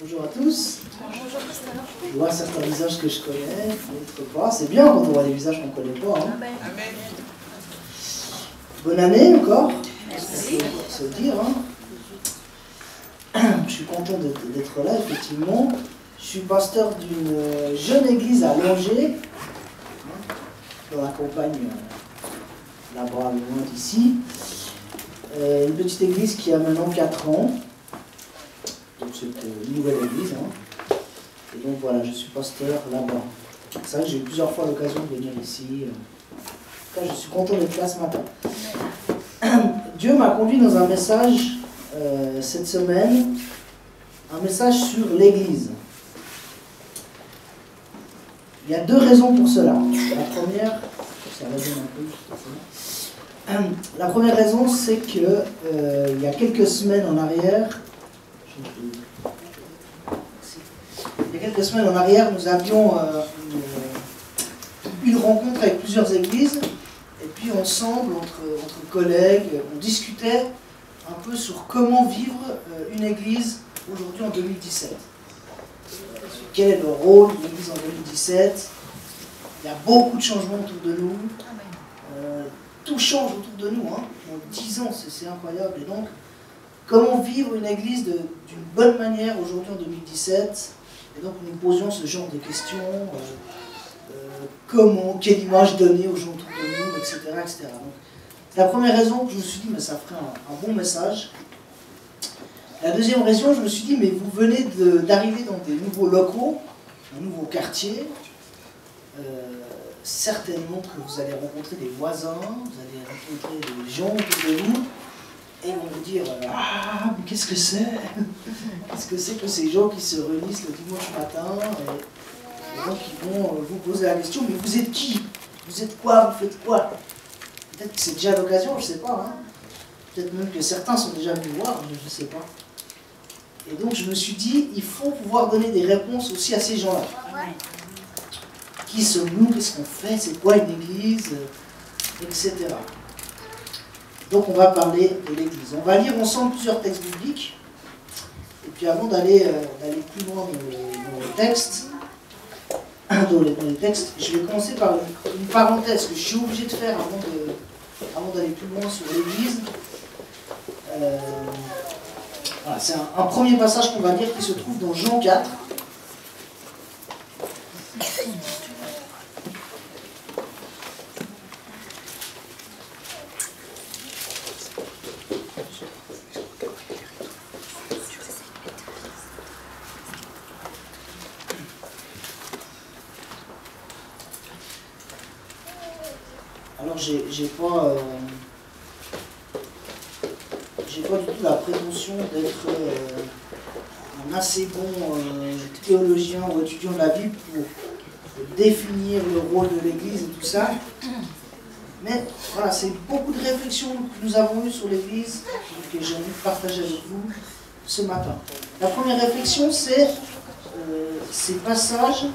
Bonjour à tous. Je vois certains visages que je connais, d'autres pas. C'est bien quand on voit des visages qu'on ne connaît pas. Hein. Bonne année encore. Merci. Se dire. Hein. Je suis content d'être là, effectivement. Je suis pasteur d'une jeune église à Langeais, dans la campagne là-bas, loin d'ici. Une petite église qui a maintenant 4 ans. Donc c'est une nouvelle église. Hein. Et donc voilà, je suis pasteur là-bas. C'est vrai que j'ai eu plusieurs fois l'occasion de venir ici. En tout cas, je suis content d'être là ce matin. Dieu m'a conduit dans un message cette semaine, un message sur l'église. Il y a 2 raisons pour cela. La première, ça résonne un peu. La première raison, c'est que il y a quelques semaines en arrière, nous avions une rencontre avec plusieurs églises, et puis ensemble, entre collègues, on discutait un peu sur comment vivre une église aujourd'hui en 2017. Quel est le rôle de l'église en 2017? Il y a beaucoup de changements autour de nous. Tout change autour de nous. Hein. En 10 ans, c'est incroyable. Et donc, comment vivre une église d'une bonne manière aujourd'hui en 2017? Et donc, nous posions ce genre de questions. Quelle image donner aux gens autour de nous, etc. etc. Donc, c'est la première raison que je me suis dit, mais ça ferait un bon message. La deuxième raison, je me suis dit, mais vous venez d'arriver dans des nouveaux locaux, un nouveau quartier. Certainement que vous allez rencontrer des voisins, vous allez rencontrer des gens autour de vous, et ils vont vous dire « Ah, mais qu'est-ce que c'est? Qu'est-ce que c'est que ces gens qui se réunissent le dimanche matin ?» Et donc ils vont vous poser la question « Mais vous êtes qui? Vous êtes quoi? Vous faites quoi ?» Peut-être que c'est déjà l'occasion, je ne sais pas. Hein. Peut-être même que certains sont déjà venus voir, je ne sais pas. Et donc je me suis dit, il faut pouvoir donner des réponses aussi à ces gens-là. Qui sommes-nous? Qu'est-ce qu'on fait? C'est quoi une église? Etc. Donc on va parler de l'église. On va lire ensemble plusieurs textes bibliques. Et puis avant d'aller plus loin dans les textes, je vais commencer par une parenthèse que je suis obligé de faire avant d'aller plus loin sur l'église. Voilà, c'est un premier passage qu'on va lire qui se trouve dans Jean 4. Alors j'ai pas du tout la prétention d'être un assez bon théologien ou étudiant de la Bible pour définir le rôle de l'Église et tout ça. Mais voilà, c'est beaucoup de réflexions que nous avons eues sur l'Église que j'ai envie de partager avec vous ce matin. La première réflexion, c'est ces passages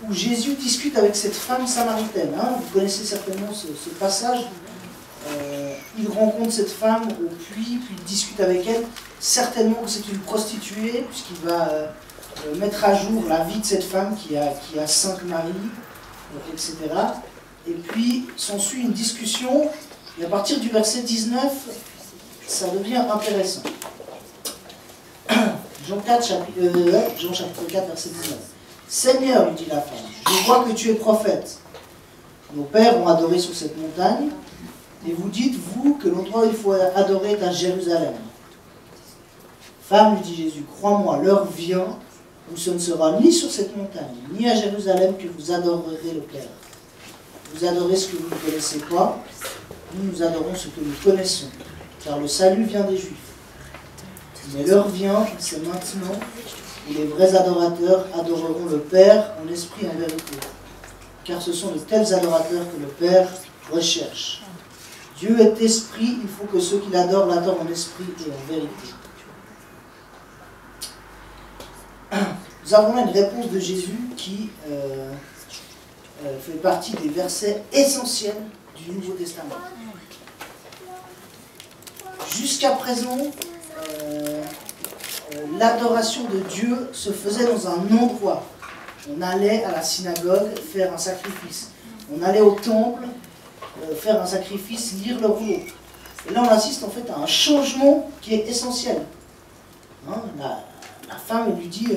où Jésus discute avec cette femme samaritaine. Hein. Vous connaissez certainement ce passage. Il rencontre cette femme au puits, puis il discute avec elle. Certainement que c'est une prostituée, puisqu'il va mettre à jour la vie de cette femme qui a 5 maris, etc. Et puis s'ensuit une discussion, et à partir du verset 19, ça devient intéressant. Jean chapitre 4, verset 19. « Seigneur, lui dit la femme, je vois que tu es prophète. Nos pères ont adoré sur cette montagne, et vous dites, vous, que l'endroit où il faut adorer est à Jérusalem. Femme, lui dit Jésus, crois-moi, l'heure vient où ce ne sera ni sur cette montagne, ni à Jérusalem que vous adorerez le Père. Vous adorez ce que vous ne connaissez pas, nous adorons ce que nous connaissons, car le salut vient des Juifs. Mais l'heure vient, c'est maintenant, où les vrais adorateurs adoreront le Père en esprit et en vérité. Car ce sont de tels adorateurs que le Père recherche. Dieu est esprit, il faut que ceux qui l'adorent l'adorent en esprit et en vérité. Nous avons là une réponse de Jésus qui fait partie des versets essentiels du Nouveau Testament. Jusqu'à présent, l'adoration de Dieu se faisait dans un endroit. On allait à la synagogue faire un sacrifice. On allait au temple faire un sacrifice, lire le rouleau. Et là, on assiste en fait à un changement qui est essentiel. Hein, la femme, elle lui dit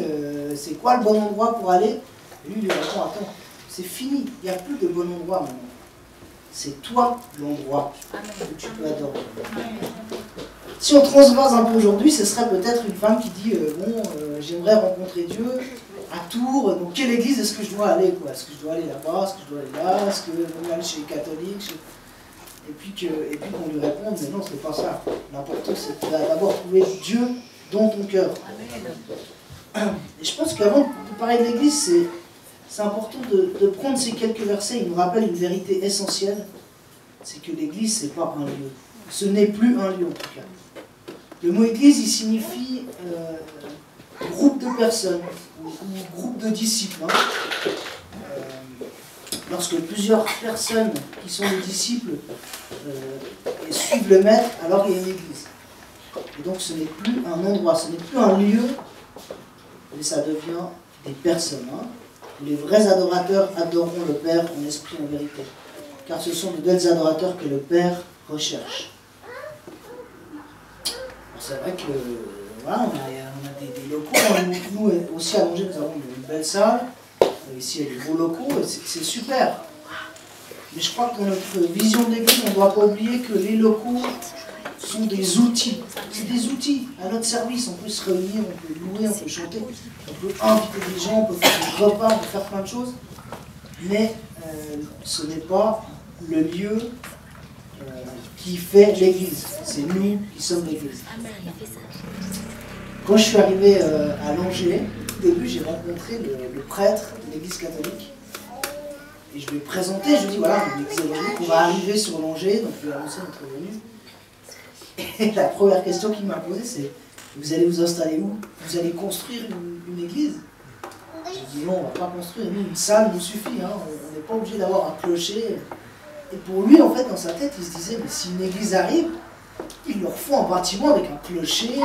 c'est quoi le bon endroit pour aller? Et lui, il lui répond attends, c'est fini, il n'y a plus de bon endroit maintenant. C'est toi l'endroit où tu peux adorer. Si on transvase un peu aujourd'hui, ce serait peut-être une femme qui dit j'aimerais rencontrer Dieu à Tours, donc quelle église est-ce que je dois aller quoi? Est-ce que je dois aller là-bas? Est-ce que je dois aller là? Est-ce que je dois aller chez les catholiques? Et puis qu'on lui réponde, mais non, c'est pas ça. L'important, c'est d'abord trouver Dieu dans ton cœur. Et je pense qu'avant de parler de l'église, c'est important de prendre ces quelques versets. Il nous rappelle une vérité essentielle, c'est que l'église, c'est pas un lieu. Ce n'est plus un lieu en tout cas. Le mot église, il signifie groupe de personnes, ou groupe de disciples. Hein. Lorsque plusieurs personnes qui sont des disciples suivent le maître, alors il y a une église. Et donc ce n'est plus un endroit, ce n'est plus un lieu, mais ça devient des personnes. Hein. Les vrais adorateurs adoreront le Père en esprit et en vérité, car ce sont de tels adorateurs que le Père recherche. C'est vrai que voilà, on a des locaux. Nous aussi à Angers, nous avons une belle salle. Ici, il y a des beaux locaux, c'est super. Mais je crois que dans notre vision de l'église, on ne doit pas oublier que les locaux sont des outils. C'est des outils à notre service. On peut se réunir, on peut louer, on peut chanter, on peut inviter des gens, on peut faire des repas, on peut faire plein de choses. Mais ce n'est pas le lieu qui fait l'église. C'est nous qui sommes l'église. Quand je suis arrivé à Angers, au début, j'ai rencontré le prêtre de l'église catholique. Et je lui ai présenté, je lui ai dit, voilà, l'église évangélique, on va arriver sur Angers, donc je lui ai annoncé notre venue. Et la première question qu'il m'a posée, c'est, vous allez vous installer où? Vous allez construire une église? J'ai dit, non, on ne va pas construire, une salle nous suffit, hein. On n'est pas obligé d'avoir un clocher. Et pour lui, en fait, dans sa tête, il se disait, mais si une église arrive, il leur faut un bâtiment avec un clocher.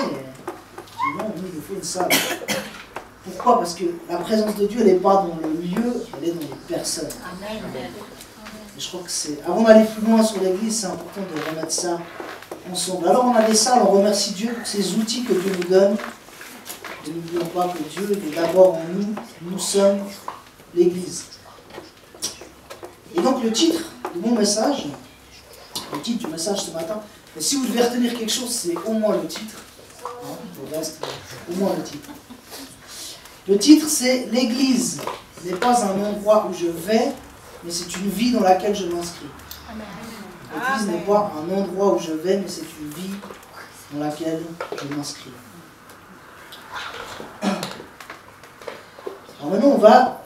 Non, il nous faut une salle. Pourquoi? Parce que la présence de Dieu, elle n'est pas dans le lieu, elle est dans les personnes. Amen. Et je crois que c'est... Avant d'aller plus loin sur l'église, c'est important de remettre ça ensemble. Alors on a des salles, on remercie Dieu pour ces outils que Dieu nous donne. Et n'oublions pas que Dieu est d'abord en nous, nous sommes l'église. Et donc le titre de mon message, le titre du message ce matin, si vous devez retenir quelque chose, c'est au moins le titre. Le reste, au moins le titre. Le titre, c'est « L'église n'est pas un endroit où je vais, mais c'est une vie dans laquelle je m'inscris. » L'église n'est pas un endroit où je vais, mais c'est une vie dans laquelle je m'inscris. Alors maintenant, on va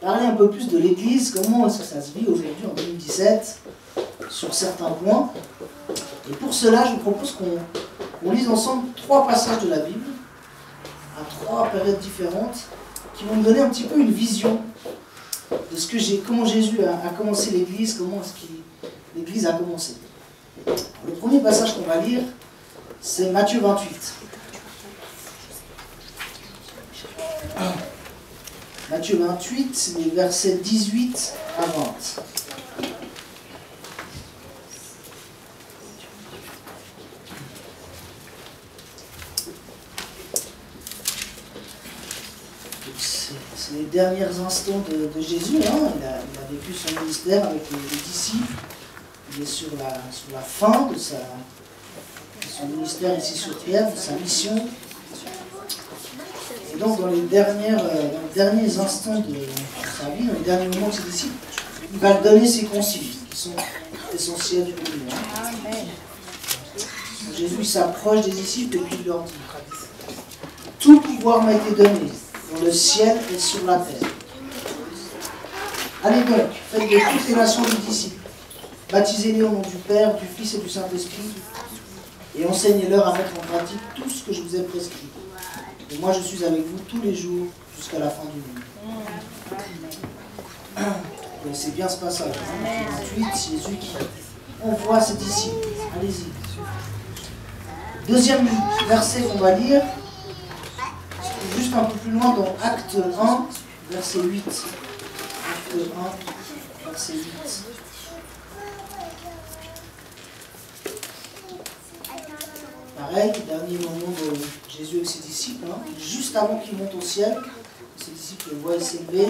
parler un peu plus de l'église, comment est-ce que ça se vit aujourd'hui en 2017, sur certains points. Et pour cela, je vous propose qu'on lise ensemble 3 passages de la Bible, à 3 périodes différentes, qui vont me donner un petit peu une vision de comment Jésus a commencé l'Église, comment est-ce que l'Église a commencé. Le premier passage qu'on va lire, c'est Matthieu 28. Matthieu 28, les versets 18 à 20. C'est les derniers instants de Jésus. Hein. Il a vécu son ministère avec les disciples. Il est sur la fin de son ministère ici sur terre, de sa mission. Et donc dans les derniers instants de sa vie, dans les derniers moments de ses disciples, il va donner ses consignes qui sont essentielles pour nous. Hein. Jésus s'approche des disciples et puis il leur dit « Tout pouvoir m'a été donné dans le ciel et sur la terre. Allez donc, faites de toutes les nations des disciples, baptisez-les au nom du Père, du Fils et du Saint-Esprit, et enseignez-leur à mettre en pratique tout ce que je vous ai prescrit. Et moi je suis avec vous tous les jours jusqu'à la fin du monde. » C'est bien ce passage. Hein. Ensuite, Jésus qui envoie ses disciples. Allez-y. Deuxième verset qu'on va lire, juste un peu plus loin dans Acte 1, verset 8. Acte 1, verset 8. Pareil, dernier moment de Jésus avec ses disciples, hein, juste avant qu'il monte au ciel, ses disciples le voient s'élever,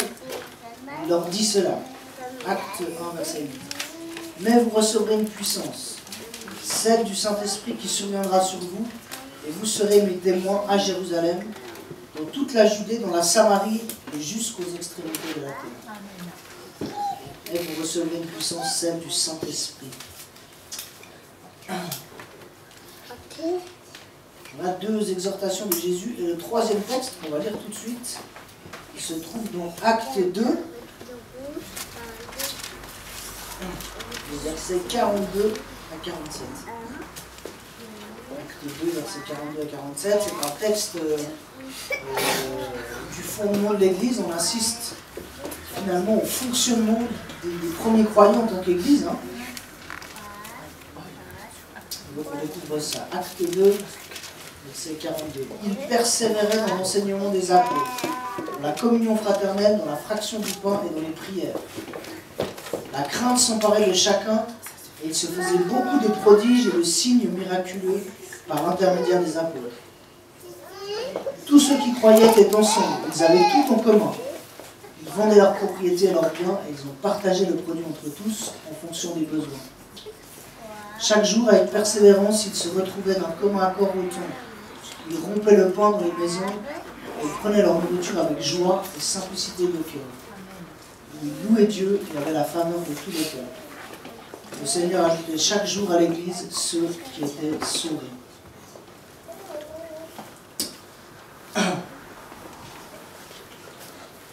il leur dit cela. Acte 1, verset 8. Mais vous recevrez une puissance, celle du Saint-Esprit qui surviendra sur vous, et vous serez mes témoins à Jérusalem, dans toute la Judée, dans la Samarie et jusqu'aux extrémités de la terre. Et vous recevrez une puissance, celle du Saint-Esprit. On a deux exhortations de Jésus, et le troisième texte qu'on va lire tout de suite, il se trouve dans Acte 2, les versets 42 à 47. Acte 2, versets 42 à 47, c'est un texte du fondement de l'Église. On assiste finalement au fonctionnement des premiers croyants en tant qu'Église. Hein. Donc on découvre ça. Acte 2, verset 42. Il persévérait dans l'enseignement des apôtres, dans la communion fraternelle, dans la fraction du pain et dans les prières. La crainte s'emparait de chacun, et il se faisait beaucoup de prodiges et de signes miraculeux par l'intermédiaire des apôtres. Tous ceux qui croyaient étaient ensemble, ils avaient tout en commun. Ils vendaient leurs propriétés et leurs biens, et ils ont partagé le produit entre tous en fonction des besoins. Chaque jour, avec persévérance, ils se retrouvaient d'un commun accord autour. Ils rompaient le pain dans les maisons, et ils prenaient leur nourriture avec joie et simplicité de cœur. Ils louaient Dieu et avaient la faveur de tous les cœurs. Le Seigneur ajoutait chaque jour à l'Église ceux qui étaient sauvés.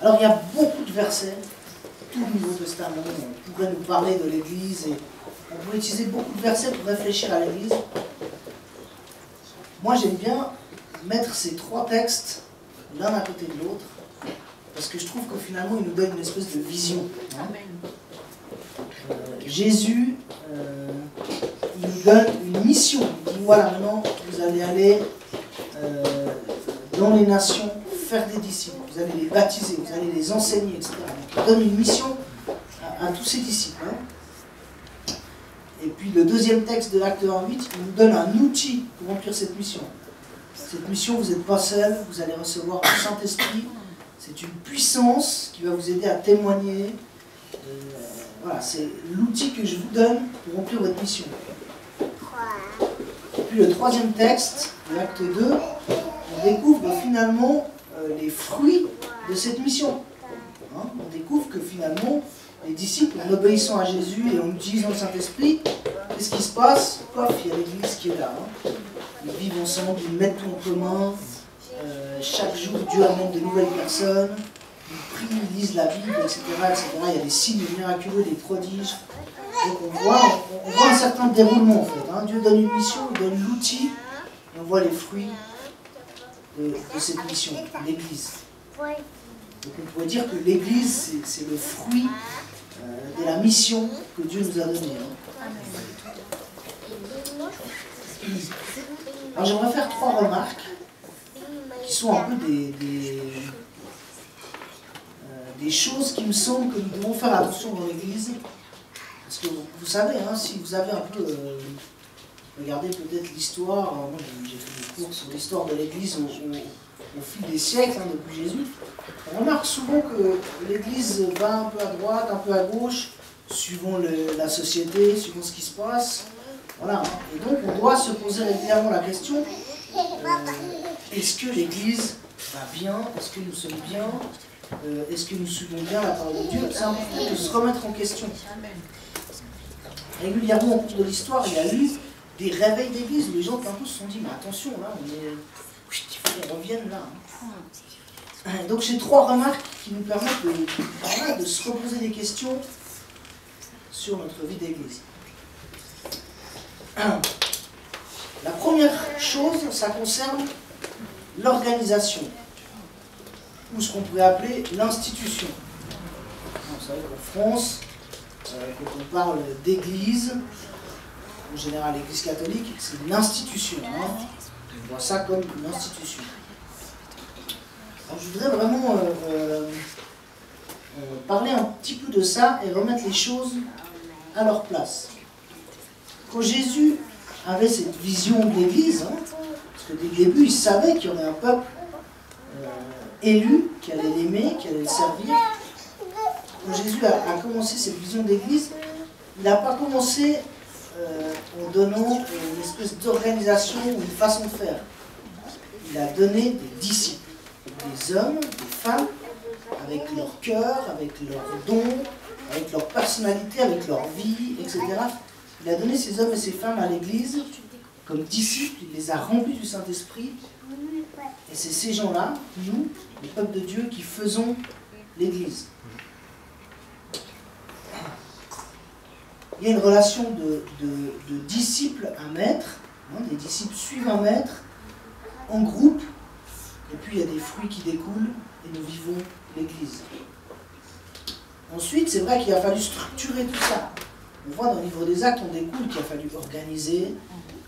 Alors il y a beaucoup de versets, tout le Nouveau Testament, on pourrait nous parler de l'Église et on pourrait utiliser beaucoup de versets pour réfléchir à l'Église. Moi j'aime bien mettre ces trois textes l'un à côté de l'autre, parce que je trouve que finalement il nous donne une espèce de vision. Hein. Jésus, il nous donne une mission. Il dit voilà, maintenant vous allez aller dans les nations faire des disciples, vous allez les baptiser, vous allez les enseigner, etc. Donc, il donne une mission à tous ses disciples. Hein. Et puis le deuxième texte de l'Acte 1.8, il nous donne un outil pour remplir cette mission. Cette mission, vous n'êtes pas seul, vous allez recevoir le Saint-Esprit. C'est une puissance qui va vous aider à témoigner. Voilà, c'est l'outil que je vous donne pour remplir votre mission. Et puis le troisième texte, de l'acte 2, on découvre finalement les fruits de cette mission. Hein, on découvre que finalement, les disciples, en obéissant à Jésus et en utilisant le Saint-Esprit, qu'est-ce qui se passe? Pof, il y a l'Église qui est là. Hein. Ils vivent ensemble, ils mettent tout en commun. Chaque jour, Dieu amène de nouvelles personnes. Ils prient, ils lisent la Bible, etc., etc. Il y a des signes miraculeux, des prodiges. Donc on voit un certain déroulement en fait. Hein. Dieu donne une mission, il donne l'outil, et on voit les fruits de cette mission, l'Église. Donc on pourrait dire que l'Église, c'est le fruit de la mission que Dieu nous a donnée. Hein. Alors j'aimerais faire trois remarques qui sont un peu des choses qui me semblent que nous devons faire attention dans l'Église. Parce que vous savez, hein, si vous avez un peu regardé peut-être l'histoire, moi j'ai fait des cours sur l'histoire de l'Église au fil des siècles, hein, depuis Jésus, on remarque souvent que l'Église va un peu à droite, un peu à gauche, suivant la société, suivant ce qui se passe. Voilà. Et donc on doit se poser régulièrement la question, est-ce que l'Église va bien? Est-ce que nous sommes bien? Est-ce que nous suivons bien la parole de Dieu? C'est important de se remettre en question. Régulièrement au cours de l'histoire, il y a eu des réveils d'église où les gens un peu se sont dit, mais attention, là, il faut qu'on revienne là. Hein. Donc j'ai trois remarques qui nous permettent de se reposer des questions sur notre vie d'église. La première chose, ça concerne l'organisation, ou ce qu'on pourrait appeler l'institution. Vous savez qu'en France, quand on parle d'église, en général, l'Église catholique, c'est une institution. Hein. On voit ça comme une institution. Alors, je voudrais vraiment parler un petit peu de ça et remettre les choses à leur place. Quand Jésus avait cette vision de l'Église, hein, parce que dès le début, il savait qu'il y aurait un peuple élu, qui allait l'aimer, qui allait le servir. Quand Jésus a commencé cette vision de l'Église, il n'a pas commencé en donnant une espèce d'organisation ou une façon de faire. Il a donné des disciples, des hommes, des femmes, avec leur cœur, avec leurs dons, avec leur personnalité, avec leur vie, etc. Il a donné ces hommes et ces femmes à l'Église comme disciples, il les a remplis du Saint-Esprit. Et c'est ces gens-là, nous, le peuple de Dieu, qui faisons l'Église. Il y a une relation de disciples à maître, hein, des disciples suivent un maître, en groupe, et puis il y a des fruits qui découlent, et nous vivons l'Église. Ensuite, c'est vrai qu'il a fallu structurer tout ça. On voit dans le livre des Actes, on découle qu'il a fallu organiser.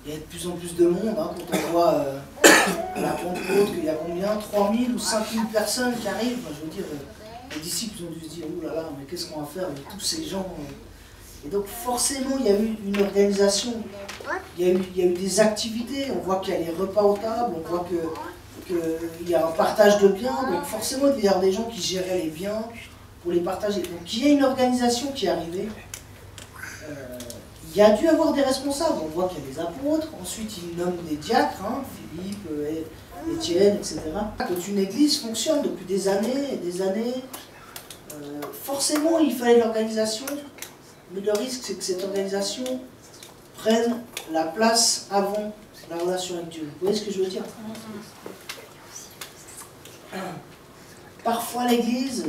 Il y a de plus en plus de monde. Hein, quand on voit à la Pentecôte qu'il y a combien 3000 ou 5000 personnes qui arrivent. Enfin, je veux dire, les disciples ont dû se dire, ouh là là, mais qu'est-ce qu'on va faire avec tous ces gens? Et donc forcément, il y a eu une organisation. Il y a eu des activités. On voit qu'il y a les repas aux tables. On voit qu'il y a un partage de biens. Donc forcément, il y a des gens qui géraient les biens pour les partager. Donc il y a une organisation qui est arrivée. Il y a dû avoir des responsables. On voit qu'il y a des apôtres. Ensuite, il nomme des diacres, hein, Philippe, Étienne, etc. Quand une église fonctionne depuis des années et des années, forcément, il fallait l'organisation. Mais le risque, c'est que cette organisation prenne la place avant la relation avec Dieu. Vous voyez ce que je veux dire? Parfois, l'église,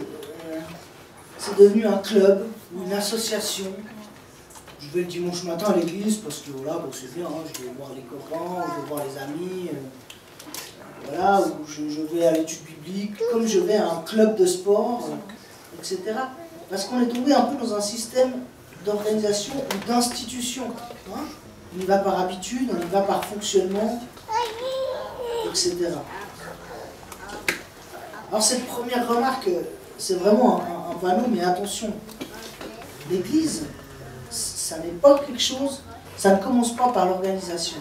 c'est devenu un club ou une association. Je vais le dimanche matin à l'église parce que voilà, bon, c'est bien, hein, je vais voir les copains, je vais voir les amis, voilà, ou je vais à l'étude biblique, comme je vais à un club de sport, etc. Parce qu'on est tombé un peu dans un système d'organisation ou d'institution. Hein. On y va par habitude, on y va par fonctionnement, etc. Alors cette première remarque, c'est vraiment un panneau, mais attention, l'église, ça n'est pas quelque chose, ça ne commence pas par l'organisation.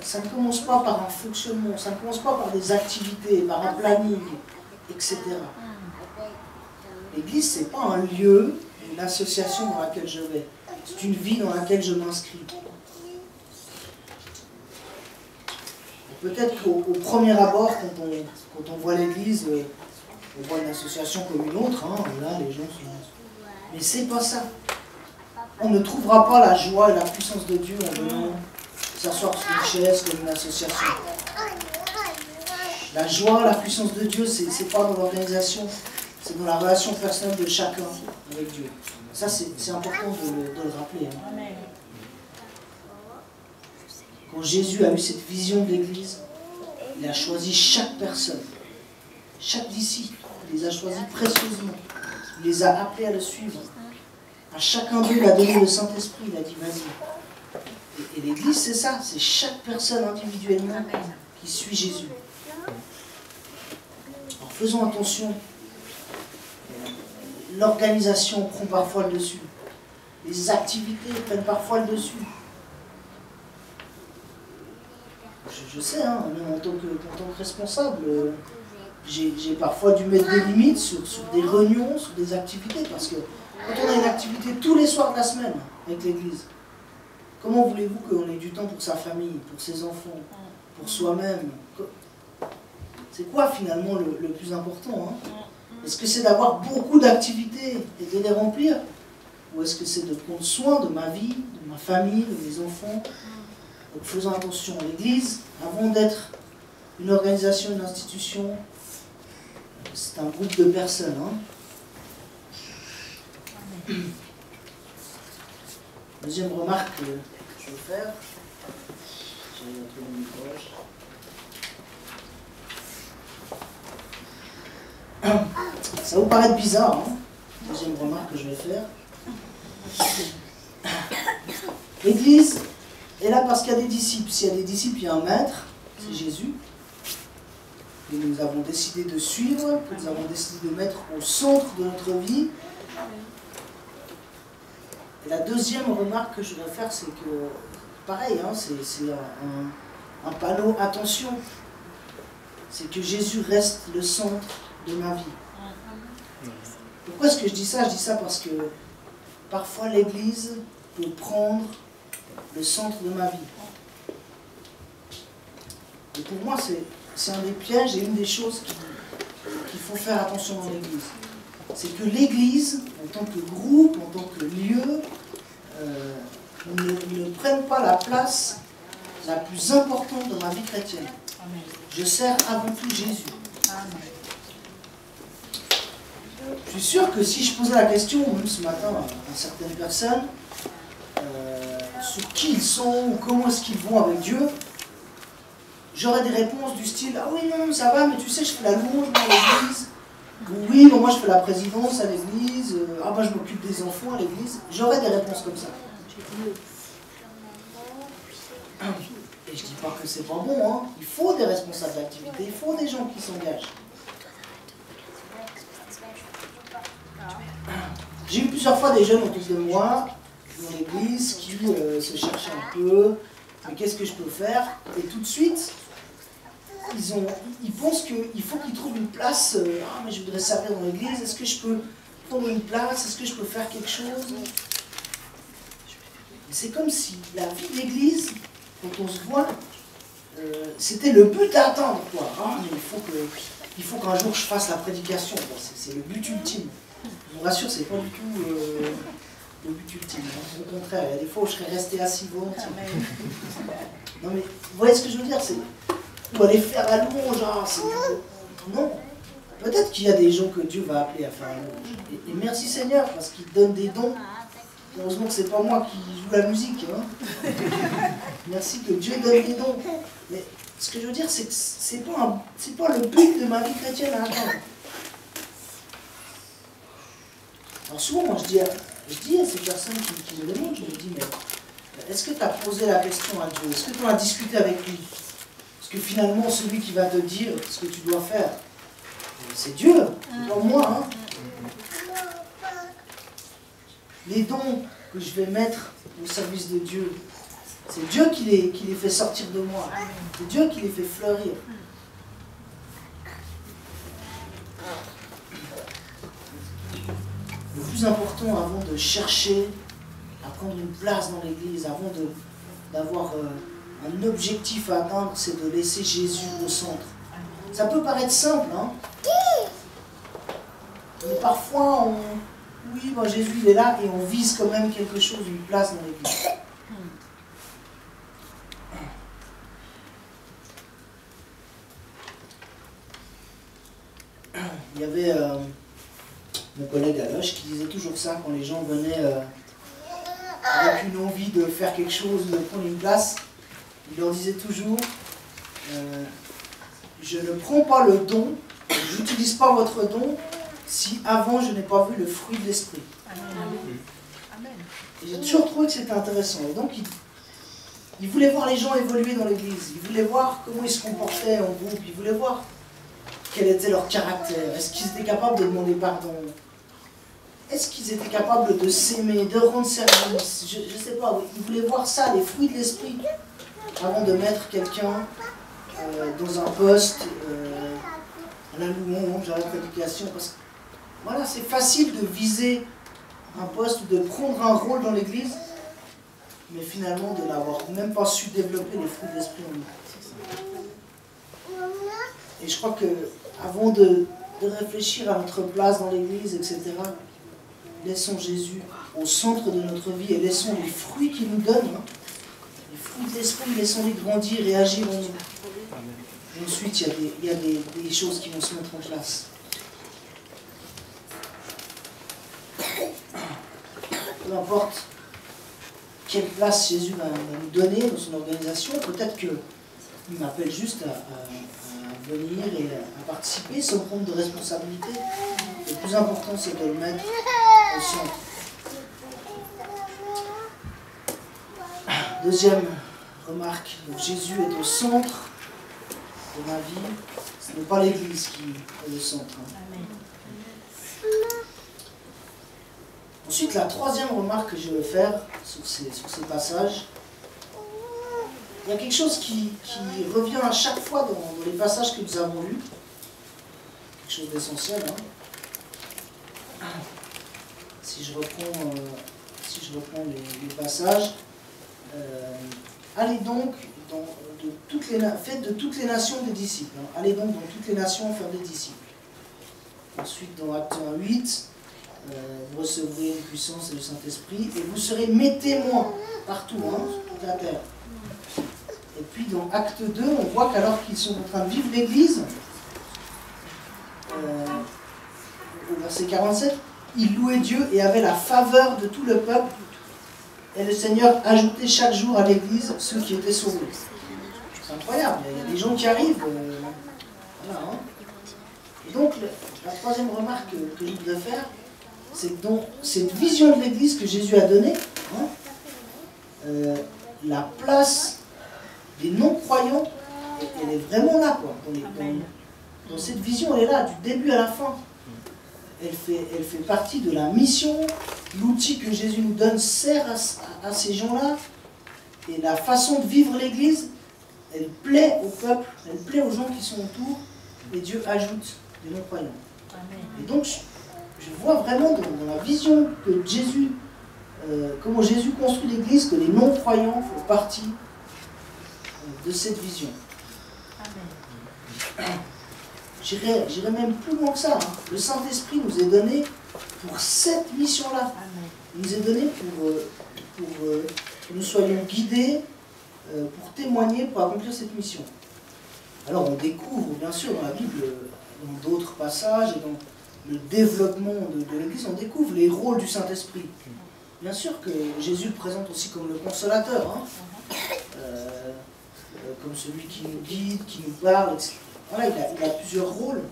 Ça ne commence pas par un fonctionnement, ça ne commence pas par des activités, par un planning, etc. L'église, ce n'est pas un lieu, une association dans laquelle je vais. C'est une vie dans laquelle je m'inscris. Peut-être qu'au premier abord, quand on voit l'église, on voit une association comme une autre, hein, là, les gens sont... Mais c'est pas ça. On ne trouvera pas la joie et la puissance de Dieu en venant s'asseoir sur une chaise comme une association. La joie, la puissance de Dieu, c'est pas dans l'organisation, c'est dans la relation personnelle de chacun avec Dieu. Ça, c'est important de le rappeler. Hein. Quand Jésus a eu cette vision de l'Église, il a choisi chaque personne, chaque disciple, il les a choisis précieusement. Il les a appelés à le suivre. À chacun d'eux, il a donné le Saint-Esprit. Il a dit, vas-y. Et l'Église, c'est ça. C'est chaque personne individuellement qui suit Jésus. Alors, faisons attention. L'organisation prend parfois le dessus. Les activités prennent parfois le dessus. Je sais, hein, même en tant que responsable, j'ai parfois dû mettre des limites sur des réunions, sur des activités, parce que quand on a une activité tous les soirs de la semaine avec l'église, comment voulez-vous qu'on ait du temps pour sa famille, pour ses enfants, pour soi-même? C'est quoi finalement le plus important, hein? Est-ce que c'est d'avoir beaucoup d'activités et de les remplir? Ou est-ce que c'est de prendre soin de ma vie, de ma famille, de mes enfants? Donc faisons attention. L'église, avant d'être une organisation, une institution, c'est un groupe de personnes. Hein. Deuxième remarque que je veux faire. Ça va vous paraître bizarre, hein. Deuxième remarque que je vais faire. L'Église est là parce qu'il y a des disciples. S'il y a des disciples, il y a un maître, c'est Jésus. Que nous avons décidé de suivre, que nous avons décidé de mettre au centre de notre vie. Et la deuxième remarque que je voudrais faire, c'est que, pareil, hein, c'est un panneau, attention, c'est que Jésus reste le centre de ma vie. Pourquoi est-ce que je dis ça? Je dis ça parce que parfois l'Église peut prendre le centre de ma vie. Et pour moi, c'est un des pièges et une des choses qu'il faut faire attention dans l'Église. C'est que l'Église, en tant que groupe, en tant que lieu, ne prenne pas la place la plus importante dans ma vie chrétienne. Je sers avant tout Jésus. Je suis sûr que si je posais la question, même ce matin, à certaines personnes, sur qui ils sont, ou comment est-ce qu'ils vont avec Dieu, j'aurais des réponses du style « Ah oui, non, ça va, mais tu sais, je fais la louange dans l'église. » Ou « Oui, bon, moi je fais la présidence à l'église. Ah ben, je m'occupe des enfants à l'église. » J'aurais des réponses comme ça. Et je dis pas que c'est pas bon, hein. Il faut des responsables d'activité, il faut des gens qui s'engagent. J'ai eu plusieurs fois des jeunes autour de moi, dans l'église, qui se cherchaient un peu, mais qu'est-ce que je peux faire? Et tout de suite, ils pensent qu'il faut qu'ils trouvent une place. Ah, mais je voudrais servir dans l'église, est-ce que je peux prendre une place? Est-ce que je peux faire quelque chose? C'est comme si la vie de l'église, quand on se voit, c'était le but à atteindre, quoi. Ah, mais il faut qu'un jour je fasse la prédication, c'est le but ultime. Je vous rassure, c'est pas du tout le but ultime. Au contraire, il y a des fois où je serais resté assis volontiers. Non mais, vous voyez ce que je veux dire? Ou aller faire la louange, non. Peut-être qu'il y a des gens que Dieu va appeler à faire la louange. Et merci Seigneur, parce qu'il donne des dons. Heureusement que c'est pas moi qui joue la musique. Hein. Merci que Dieu donne des dons. Mais ce que je veux dire, c'est que c'est pas le but de ma vie chrétienne à atteindre. Alors souvent, moi je dis à ces personnes qui me demandent, je me dis, mais est-ce que tu as posé la question à Dieu? Est-ce que tu en as discuté avec lui? Parce que finalement, celui qui va te dire ce que tu dois faire, c'est Dieu, c'est pas moi. Hein. Les dons que je vais mettre au service de Dieu, c'est Dieu qui les fait sortir de moi. C'est Dieu qui les fait fleurir. Le plus important avant de chercher à prendre une place dans l'église, avant d'avoir un objectif à atteindre, c'est de laisser Jésus au centre. Ça peut paraître simple, hein? Mais parfois, oui, bon, Jésus il est là et on vise quand même quelque chose, une place dans l'église. Il y avait mon collègue Aloche qui disait toujours ça quand les gens venaient avec une envie de faire quelque chose, de prendre une place. Il leur disait toujours je ne prends pas le don, je n'utilise pas votre don si avant je n'ai pas vu le fruit de l'esprit. Et j'ai toujours trouvé que c'était intéressant. Et donc il voulait voir les gens évoluer dans l'église, il voulait voir comment ils se comportaient en groupe, il voulait voir quel était leur caractère, est-ce qu'ils étaient capables de demander pardon, est-ce qu'ils étaient capables de s'aimer, de rendre service, je ne sais pas, il voulait voir ça, les fruits de l'esprit, avant de mettre quelqu'un dans un poste, à la louange, à la prédication, parce que voilà, c'est facile de viser un poste ou de prendre un rôle dans l'église, mais finalement de n'avoir même pas su développer les fruits de l'esprit en nous. Et je crois que avant de réfléchir à notre place dans l'église, etc., laissons Jésus au centre de notre vie et laissons les fruits qu'il nous donne, hein, les fruits de l'esprit, laissons-les grandir et agir en nous. Et ensuite, il y a des choses qui vont se mettre en place. Peu importe quelle place Jésus va nous donner dans son organisation, peut-être qu'il m'appelle juste à venir et à participer sans prendre de responsabilité. Le plus important, c'est de le mettre au centre. Deuxième remarque, donc Jésus est au centre de ma vie. Ce n'est pas l'Église qui est le centre. Amen. Ensuite, la troisième remarque que je veux faire sur ces passages, il y a quelque chose qui revient à chaque fois dans les passages que nous avons lus. Quelque chose d'essentiel. Hein. Si je reprends les passages, allez donc faites de toutes les nations des disciples. Hein. Allez donc dans toutes les nations faire des disciples. Ensuite, dans Acte 1:8, vous recevrez une puissance et le Saint-Esprit et vous serez mes témoins partout, hein, sur toute la terre. Et puis dans Acte 2, on voit qu'alors qu'ils sont en train de vivre l'Église, au verset 47, ils louaient Dieu et avaient la faveur de tout le peuple. Et le Seigneur ajoutait chaque jour à l'Église ceux qui étaient sauvés. C'est incroyable, il y a des gens qui arrivent. Voilà, hein. Et donc, la troisième remarque que je voudrais faire, c'est que dans cette vision de l'Église que Jésus a donnée, hein, la place des non-croyants, elle est vraiment là, quoi. Dans cette vision, elle est là, du début à la fin. Elle fait partie de la mission. L'outil que Jésus nous donne sert à ces gens-là. Et la façon de vivre l'Église, elle plaît au peuple, elle plaît aux gens qui sont autour. Et Dieu ajoute des non-croyants. Et donc, je vois vraiment dans la vision que Jésus, comment Jésus construit l'Église, que les non-croyants font partie de cette vision. J'irai même plus loin que ça. Hein. Le Saint-Esprit nous est donné pour cette mission-là. Il nous est donné pour que nous soyons guidés, pour témoigner, pour accomplir cette mission. Alors on découvre, bien sûr, dans la Bible, dans d'autres passages, et dans le développement de l'Église, on découvre les rôles du Saint-Esprit. Bien sûr que Jésus le présente aussi comme le consolateur, hein. Comme celui qui nous guide, qui nous parle, etc. Voilà, il a plusieurs rôles,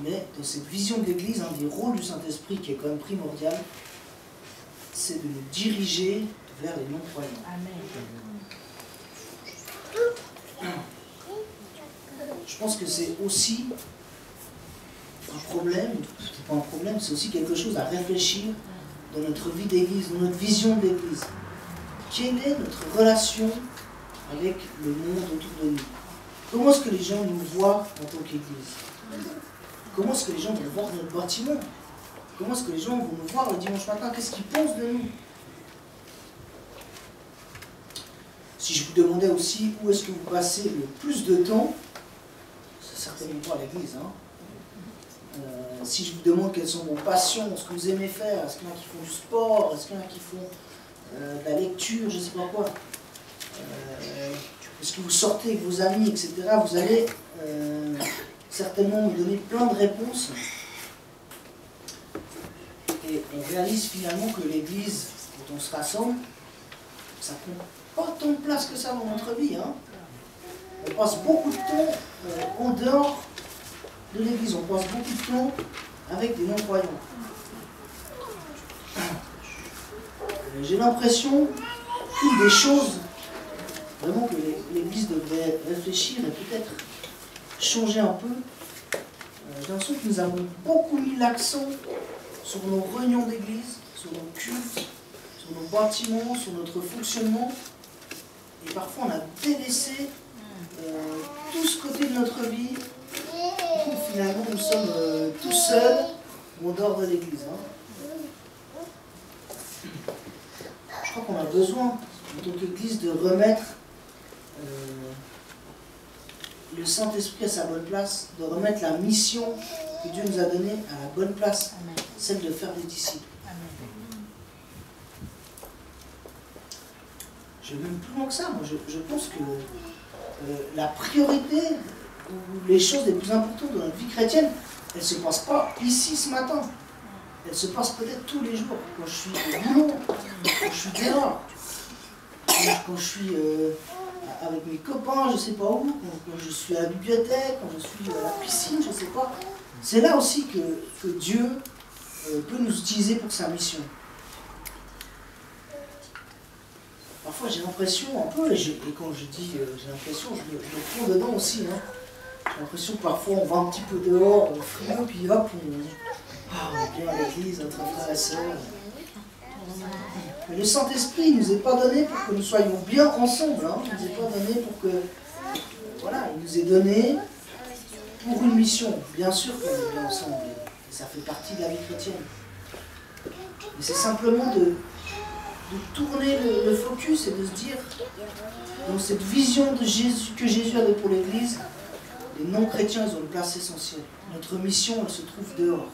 mais dans cette vision de l'Église, un des rôles du Saint-Esprit qui est quand même primordial, c'est de nous diriger vers les non-croyants. Amen. Je pense que c'est aussi un problème, c'est pas un problème, c'est aussi quelque chose à réfléchir dans notre vie d'Église, dans notre vision de l'Église. Quelle est notre relation avec le monde autour de nous? Comment est-ce que les gens nous voient en tant qu'Église? Comment est-ce que les gens vont voir notre bâtiment? Comment est-ce que les gens vont nous voir le dimanche matin? Qu'est-ce qu'ils pensent de nous? Si je vous demandais aussi où est-ce que vous passez le plus de temps, c'est certainement pas à l'Église. Hein. Si je vous demande quelles sont vos passions, ce que vous aimez faire, est-ce qu'il y en a qui font du sport, est-ce qu'il y en a qui font de la lecture, je ne sais pas quoi. Est-ce que vous sortez avec vos amis, etc. Vous allez certainement me donner plein de réponses. Et on réalise finalement que l'Église, quand on se rassemble, ça prend pas tant de place que ça dans notre vie. Hein. On passe beaucoup de temps en dehors de l'Église. On passe beaucoup de temps avec des non-croyants. J'ai l'impression qu'une des choses vraiment que l'Église devrait réfléchir et peut-être changer un peu, j'ai l'impression que nous avons beaucoup mis l'accent sur nos réunions d'Église, sur nos cultes, sur nos bâtiments, sur notre fonctionnement. Et parfois on a délaissé tout ce côté de notre vie. Et finalement nous sommes tout seuls ou en dehors de l'Église. Hein. Je crois qu'on a besoin, en tant qu'Église, de remettre le Saint-Esprit à sa bonne place, de remettre la mission que Dieu nous a donnée à la bonne place, Amen. Celle de faire des disciples. Amen. Je vais même plus loin que ça. Moi, je pense que la priorité, ou les choses les plus importantes de notre vie chrétienne, elles ne se passent pas ici ce matin. Elles se passent peut-être tous les jours, quand je suis au boulot, quand je suis dehors, quand je suis avec mes copains, je ne sais pas où, quand je suis à la bibliothèque, quand je suis à la piscine, je ne sais pas. C'est là aussi que Dieu peut nous utiliser pour sa mission. parfois j'ai l'impression un peu, et quand je dis j'ai l'impression, je me prends dedans aussi. Hein. J'ai l'impression que parfois on va un petit peu dehors, on frimeux, puis hop, on vient à l'église entre frères et sœurs. Mais le Saint-Esprit ne nous est pas donné pour que nous soyons bien ensemble. Hein. Il ne nous est pas donné pour que... Voilà, il nous est donné pour une mission. Bien sûr qu'on est bien ensemble, et ça fait partie de la vie chrétienne. Mais c'est simplement de tourner le focus et de se dire, dans cette vision de Jésus, que Jésus avait pour l'Église, les non-chrétiens, ils ont une place essentielle. Notre mission, elle se trouve dehors.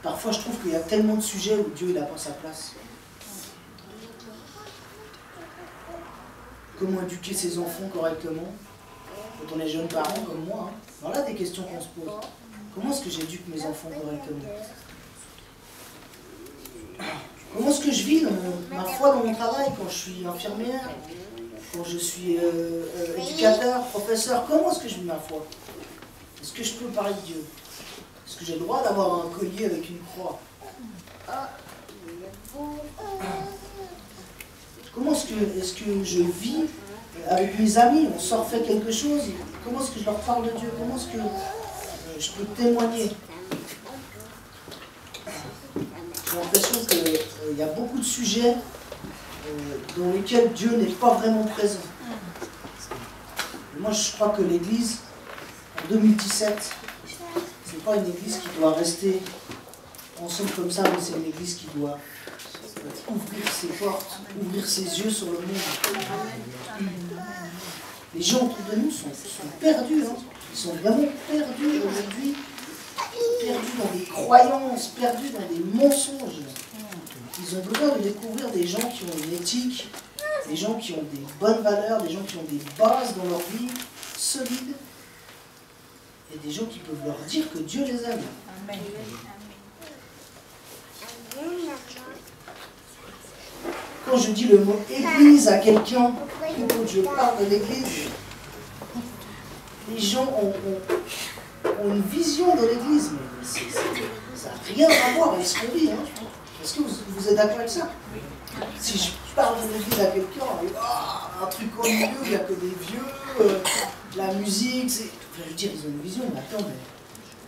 Parfois, je trouve qu'il y a tellement de sujets où Dieu n'a pas sa place. Comment éduquer ses enfants correctement, quand on est jeune parent comme moi. Hein. Voilà des questions qu'on se pose. Comment est-ce que j'éduque mes enfants correctement? Comment est-ce que je vis ma foi dans mon travail, quand je suis infirmière, quand je suis éducateur, professeur? Comment est-ce que je vis ma foi? Est-ce que je peux parler de Dieu? Est-ce que j'ai le droit d'avoir un collier avec une croix? Comment est-ce que je vis avec mes amis? On sort faire quelque chose. Comment est-ce que je leur parle de Dieu? Comment est-ce que je peux témoigner? J'ai l'impression qu'il y a beaucoup de sujets dans lesquels Dieu n'est pas vraiment présent. Et moi, je crois que l'Église, en 2017, ce n'est pas une Église qui doit rester ensemble comme ça, mais c'est une Église qui doit ouvrir ses portes, ouvrir ses yeux sur le monde. Les gens autour de nous sont perdus, hein. Ils sont vraiment perdus aujourd'hui, perdus dans des croyances, perdus dans des mensonges. Ils ont besoin de découvrir des gens qui ont une éthique, des gens qui ont des bonnes valeurs, des gens qui ont des bases dans leur vie solides, et des gens qui peuvent leur dire que Dieu les aime. Amen. Quand je dis le mot église à quelqu'un, quand je parle de l'église, les gens ont une vision de l'église, mais ça n'a rien à voir avec ce qu'on vit. Hein. Est-ce que vous êtes d'accord avec ça? Si je parle de l'église à quelqu'un, un truc au milieu, il n'y a que des vieux, la musique, c'est... Enfin, je veux dire, ils ont une vision, mais attends, mais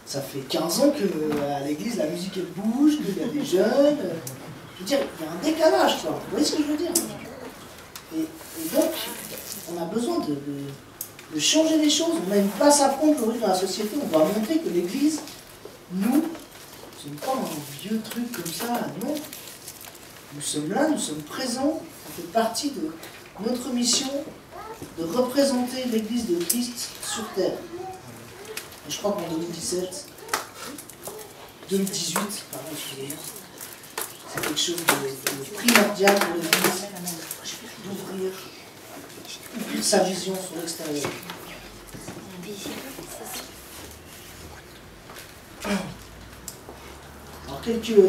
ça fait 15 ans qu'à l'église, la musique, elle bouge, qu'il y a des jeunes... Je veux dire, il y a un décalage, quoi. Vous voyez ce que je veux dire? Et donc, on a besoin de changer les choses. On a une place à prendre aujourd'hui dans la société. On doit montrer que l'Église, nous, ce n'est pas un vieux truc comme ça, non. Nous sommes là, nous sommes présents. Ça fait partie de notre mission de représenter l'Église de Christ sur terre. Et je crois qu'en 2018, pardon, excusez-moi, c'est quelque chose de primordial pour l'Église, d'ouvrir sa vision sur l'extérieur. Alors quelques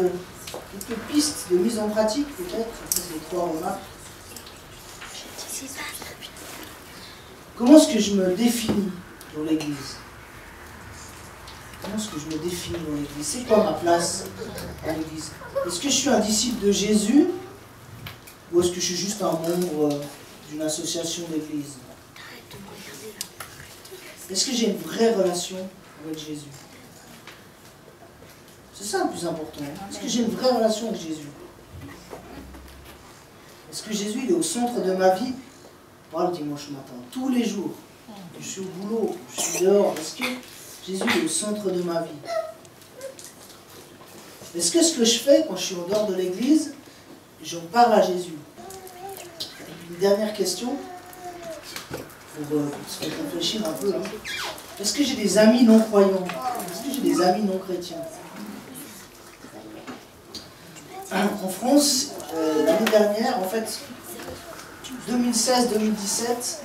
pistes de mise en pratique peut-être, après ces 3 remarques. Comment est-ce que je me définis dans l'Église? Comment est-ce que je me définis dans l'Église? C'est quoi ma place dans l'Église? Est-ce que je suis un disciple de Jésus? Ou est-ce que je suis juste un membre d'une association d'Église? Est-ce que j'ai une vraie relation avec Jésus? C'est ça le plus important. Est-ce que j'ai une vraie relation avec Jésus? Est-ce que Jésus il est au centre de ma vie? Moi, le dimanche matin, tous les jours. Je suis au boulot, je suis dehors. Est-ce que Jésus est au centre de ma vie? Est-ce que ce que je fais quand je suis en dehors de l'église, j'en parle à Jésus? Une dernière question, pour se faire réfléchir un peu. Hein. Est-ce que j'ai des amis non croyants? Est-ce que j'ai des amis non chrétiens? En France, l'année dernière, en fait, 2016-2017,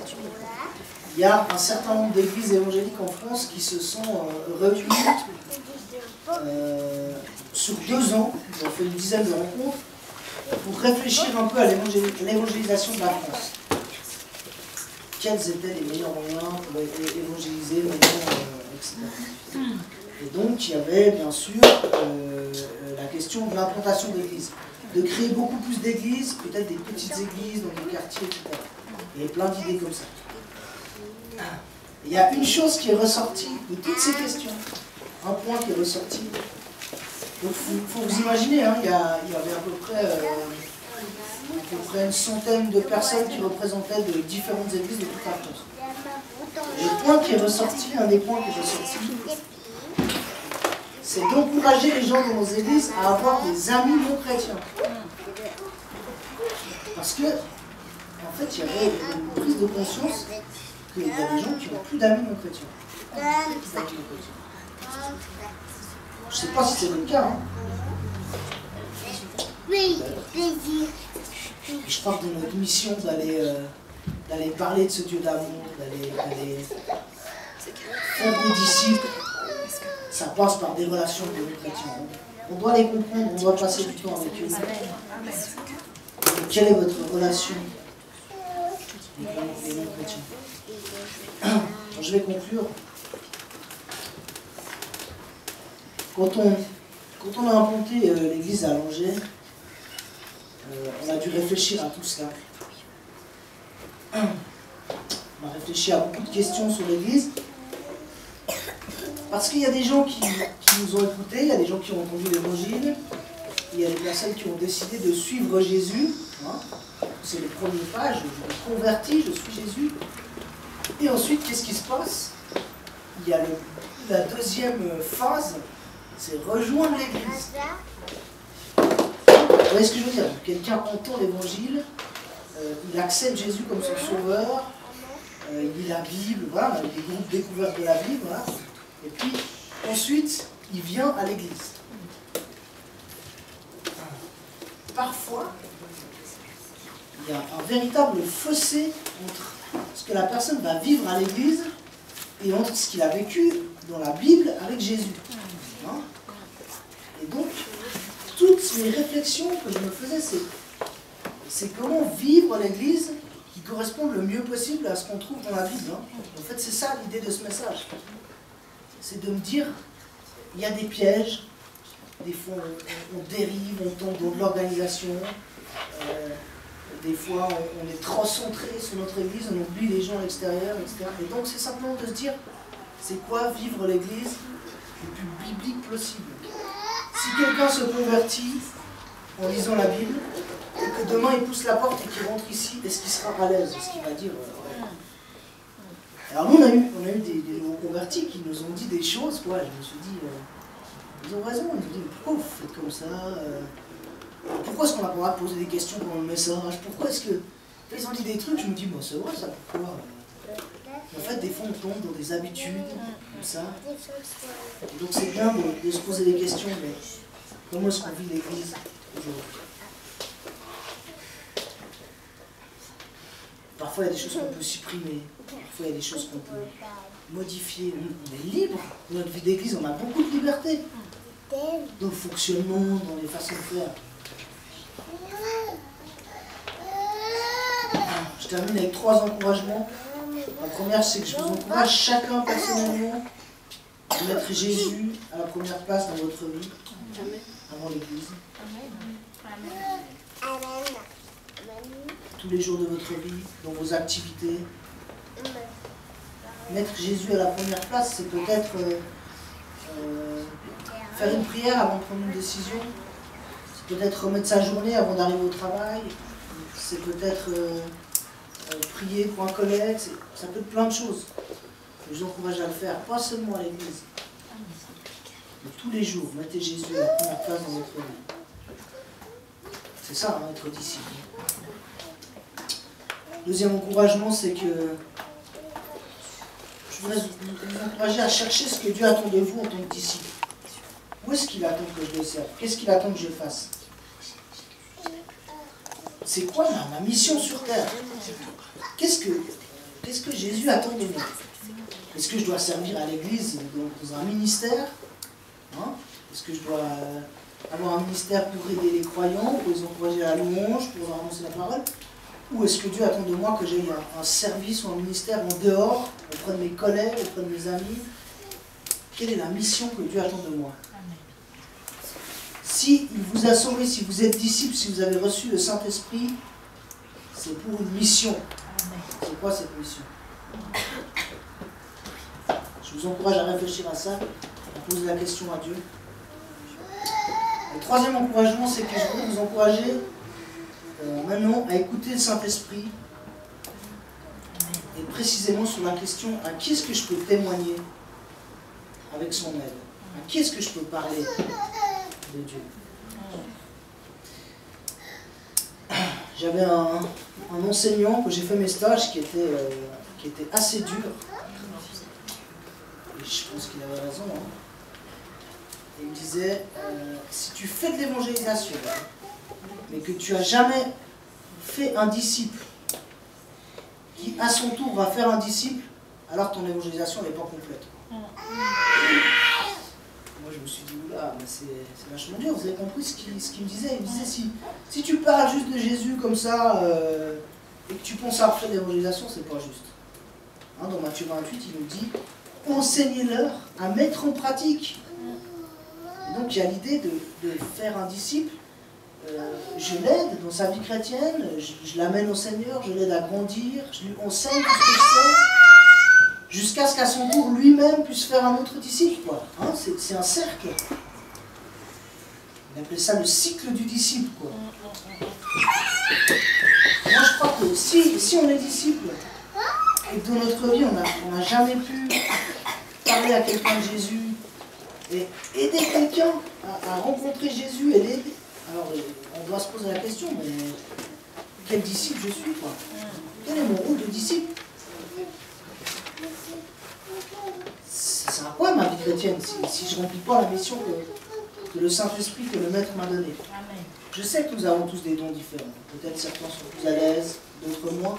il y a un certain nombre d'églises évangéliques en France qui se sont réunies sur 2 ans, ils ont fait une dizaine de rencontres, pour réfléchir un peu à l'évangélisation de la France. Quels étaient les meilleurs moyens pour évangéliser, etc. Et donc, il y avait bien sûr la question de l'implantation d'églises. de créer beaucoup plus d'églises, peut-être des petites églises dans des quartiers, etc. Il y a plein d'idées comme ça. Il y a une chose qui est ressortie de toutes ces questions, un point qui est ressorti. Donc il faut vous imaginer, hein, il y avait à peu près une centaine de personnes qui représentaient de différentes églises de toute la France. Le point qui est ressorti, un des points qui est ressorti, c'est d'encourager les gens dans nos églises à avoir des amis non chrétiens. Parce que, en fait, il y avait une prise de conscience qu'il y a des gens qui n'ont plus d'amis non chrétiens. Je ne sais pas si c'est le cas. Hein. Oui, je crois que dans notre mission d'aller parler de ce Dieu d'amour, d'aller faire des disciples, ça passe par des relations avec les chrétiens. On doit les comprendre, on doit passer du temps avec eux. Et quelle est votre relation avec les non-chrétiens? Je vais conclure. Quand on a implanté l'église à Langeais, on a dû réfléchir à tout cela. On a réfléchi à beaucoup de questions sur l'église. Parce qu'il y a des gens qui nous ont écoutés, il y a des gens qui ont entendu l'évangile, il y a des personnes qui ont décidé de suivre Jésus. Hein. C'est le premier pas, je me convertis, je suis Jésus. Et ensuite, qu'est-ce qui se passe? Il y a la deuxième phase, c'est rejoindre l'église. Vous voyez ce que je veux dire? Quelqu'un entend l'évangile, il accepte Jésus comme son sauveur, il lit la Bible, voilà, il y a des groupes découvertes de la Bible, voilà. Et puis, ensuite, il vient à l'église. Parfois, il y a un véritable fossé entre ce que la personne va vivre à l'église et entre ce qu'il a vécu dans la Bible avec Jésus. Hein? Et donc, toutes mes réflexions que je me faisais, c'est comment vivre l'église qui corresponde le mieux possible à ce qu'on trouve dans la Bible. Hein? En fait, c'est ça l'idée de ce message. C'est de me dire, il y a des pièges, des fois on dérive, on tombe dans de l'organisation, des fois on est trop centré sur notre église, on oublie les gens à l'extérieur, etc. Et donc c'est simplement de se dire, c'est quoi vivre l'église le plus biblique possible. Si quelqu'un se convertit en lisant la Bible, et que demain il pousse la porte et qu'il rentre ici, est-ce qu'il sera à l'aise? Est-ce qu'il va dire Alors nous, on a eu des nouveaux convertis qui nous ont dit des choses, quoi. Je me suis dit, ils ont raison, ils nous disent, pourquoi vous faites comme ça? Pourquoi est-ce qu'on n'a pas le droit de poser des questions pendant le message? Pourquoi est-ce que... Ils ont dit des trucs, je me dis, bon, c'est vrai ça, pourquoi? En fait, des fois, on tombe dans des habitudes, comme ça. Et donc c'est bien de se poser des questions, mais comment est-ce qu'on vit l'église aujourd'hui? Parfois, il y a des choses qu'on peut supprimer. Parfois, il y a des choses qu'on peut modifier. On est libre. Dans notre vie d'église, on a beaucoup de liberté. Dans le fonctionnement, dans les façons de faire. Je termine avec 3 encouragements. La première, c'est que je vous encourage chacun personnellement à mettre Jésus à la première place dans votre vie, avant l'église. Tous les jours de votre vie, dans vos activités. Mettre Jésus à la première place, c'est peut-être faire une prière avant de prendre une décision. C'est peut-être remettre sa journée avant d'arriver au travail. C'est peut-être prier pour un collègue. Ça peut être plein de choses. Je vous encourage à le faire, pas seulement à l'église. Mais tous les jours, mettez Jésus à la première place dans votre vie. C'est ça, hein, être disciple. Deuxième encouragement, c'est que je voudrais vous encourager à chercher ce que Dieu attend de vous en tant que disciple. Où est-ce qu'il attend que je le serve? Qu'est-ce qu'il attend que je fasse? C'est quoi ma mission sur terre? Qu'est-ce que Jésus attend de moi? Est-ce que je dois servir à l'église dans un ministère? Hein? Est-ce que je dois avoir un ministère pour aider les croyants, pour les encourager à la louange, pour leur annoncer la parole? Ou est-ce que Dieu attend de moi que j'aie un service ou un ministère en dehors, auprès de mes collègues, auprès de mes amis? Quelle est la mission que Dieu attend de moi? Si il vous a sauvé, si vous êtes disciple, si vous avez reçu le Saint-Esprit, c'est pour une mission. C'est quoi cette mission? Je vous encourage à réfléchir à ça, à poser la question à Dieu. Le troisième encouragement, c'est que je veux vous encourager maintenant à écouter le Saint-Esprit et précisément sur la question à qui est-ce que je peux témoigner avec son aide? À qui est-ce que je peux parler de Dieu? J'avais un enseignant que j'ai fait mes stages qui était assez dur. Et je pense qu'il avait raison. Hein. Et il me disait, si tu fais de l'évangélisation, mais que tu n'as jamais fait un disciple qui à son tour va faire un disciple, alors ton évangélisation n'est pas complète. Moi je me suis dit, oula, c'est vachement dur. Vous avez compris ce qu'il me disait? Il me disait, si tu parles juste de Jésus comme ça, et que tu penses à faire de l'évangélisation, c'est pas juste. Hein, dans Matthieu 28, il nous dit, enseignez-leur à mettre en pratique. Et donc il y a l'idée de faire un disciple. Je l'aide dans sa vie chrétienne, je l'amène au Seigneur, je l'aide à grandir, je lui enseigne tout ce que je sais, jusqu'à ce qu'à son tour lui-même puisse faire un autre disciple. Hein, c'est un cercle. On appelle ça le cycle du disciple. Quoi. Moi je crois que si on est disciple et que dans notre vie on n'a jamais pu parler à quelqu'un de Jésus et aider quelqu'un à rencontrer Jésus et l'aider, alors on doit se poser la question, mais quel disciple je suis quoi? Quel est mon rôle de disciple? C'est à quoi ma vie chrétienne si je ne remplis pas la mission que le Saint-Esprit, que le Maître m'a donnée? Je sais que nous avons tous des dons différents. Peut-être certains sont plus à l'aise, d'autres moins.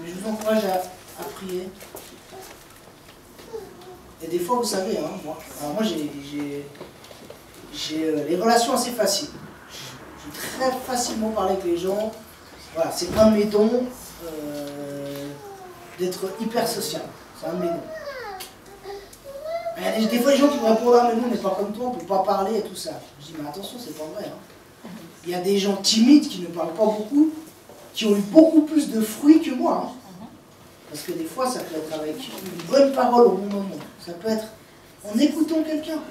Mais je vous encourage à prier. Et des fois, vous savez, hein, moi j'ai les relations assez faciles. Je vais très facilement parler avec les gens. Voilà, c'est un de mes dons d'être hyper social. C'est un de mes dons. Il y a des fois, les gens qui me répondent, ah, mais nous, on n'est pas comme toi, on ne peut pas parler et tout ça. Je dis, mais attention, c'est pas vrai. Hein. Il y a des gens timides qui ne parlent pas beaucoup, qui ont eu beaucoup plus de fruits que moi. Hein. Parce que des fois, ça peut être avec une bonne parole au bon moment. Ça peut être en écoutant quelqu'un.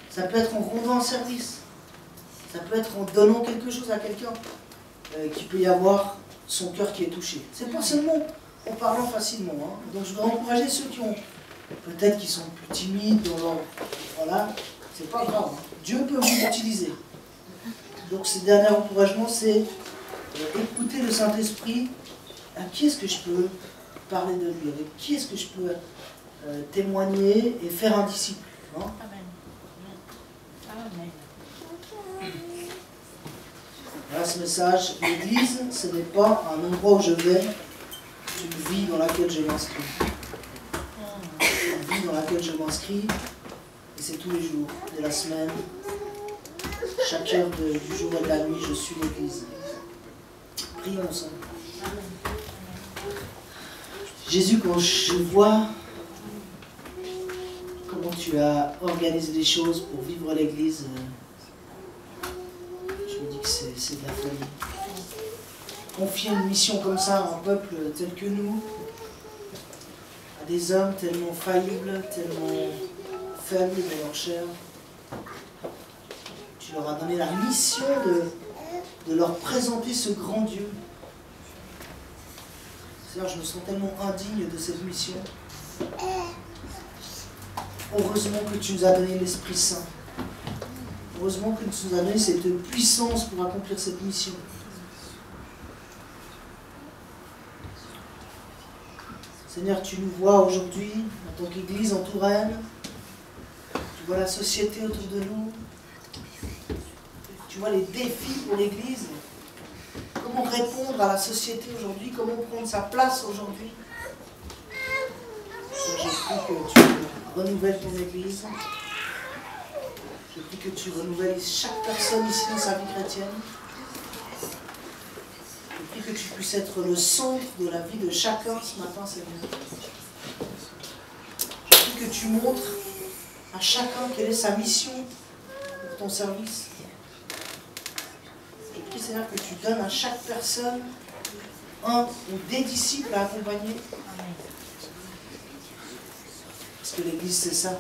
Ça peut être en rendant un service. Ça peut être en donnant quelque chose à quelqu'un qui peut y avoir son cœur qui est touché. C'est pas seulement en parlant facilement. Hein. Donc je voudrais encourager ceux qui ont, peut-être qui sont plus timides dans leur... Voilà, c'est pas grave. Hein. Dieu peut vous utiliser. Donc ce dernier encouragement, c'est écouter le Saint-Esprit. À qui est-ce que je peux parler de lui? Avec qui est-ce que je peux témoigner et faire un disciple? Hein? Amen. Amen. Voilà ce message. L'église, ce n'est pas un endroit où je vais, c'est une vie dans laquelle je m'inscris. Une vie dans laquelle je m'inscris, et c'est tous les jours de la semaine. Chaque heure du jour et de la nuit, je suis l'église. Prions ensemble. Jésus, quand je vois comment tu as organisé les choses pour vivre l'église, je me dis que c'est de la folie. Confier une mission comme ça à un peuple tel que nous, à des hommes tellement faillibles, tellement faibles dans leur chair, tu leur as donné la mission de leur présenter ce grand Dieu. Seigneur, je me sens tellement indigne de cette mission. Heureusement que tu nous as donné l'Esprit Saint. Heureusement que tu nous as donné cette puissance pour accomplir cette mission. Seigneur, tu nous vois aujourd'hui en tant qu'Église en Touraine. Tu vois la société autour de nous. Tu vois les défis pour l'Église. Comment répondre à la société aujourd'hui, comment prendre sa place aujourd'hui. Je prie que tu renouvelles ton Église. Je prie que tu renouvelles chaque personne ici dans sa vie chrétienne. Je prie que tu puisses être le centre de la vie de chacun ce matin, Seigneur. Je prie que tu montres à chacun quelle est sa mission pour ton service. Je prie, Seigneur, que tu donnes à chaque personne un ou des disciples à accompagner. Parce que l'Église, c'est ça.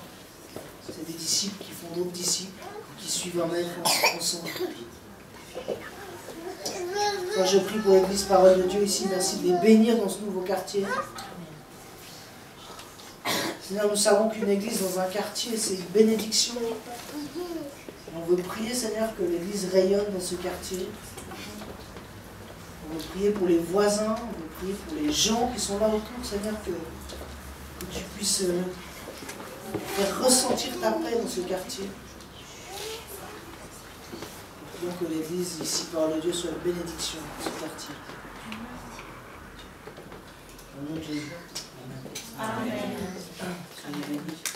C'est des disciples qui font d'autres disciples, qui suivent un maître ensemble. Quand je prie pour l'Église Parole de Dieu ici, merci de les bénir dans ce nouveau quartier. Seigneur, nous savons qu'une église dans un quartier, c'est une bénédiction. On veut prier, Seigneur, que l'église rayonne dans ce quartier. On veut prier pour les voisins, on veut prier pour les gens qui sont là autour, Seigneur, que tu puisses faire ressentir ta paix dans ce quartier. Donc que l'église ici, par le Dieu, soit une bénédiction dans ce quartier. Au nom de Jésus. Amen. Soyez bénis.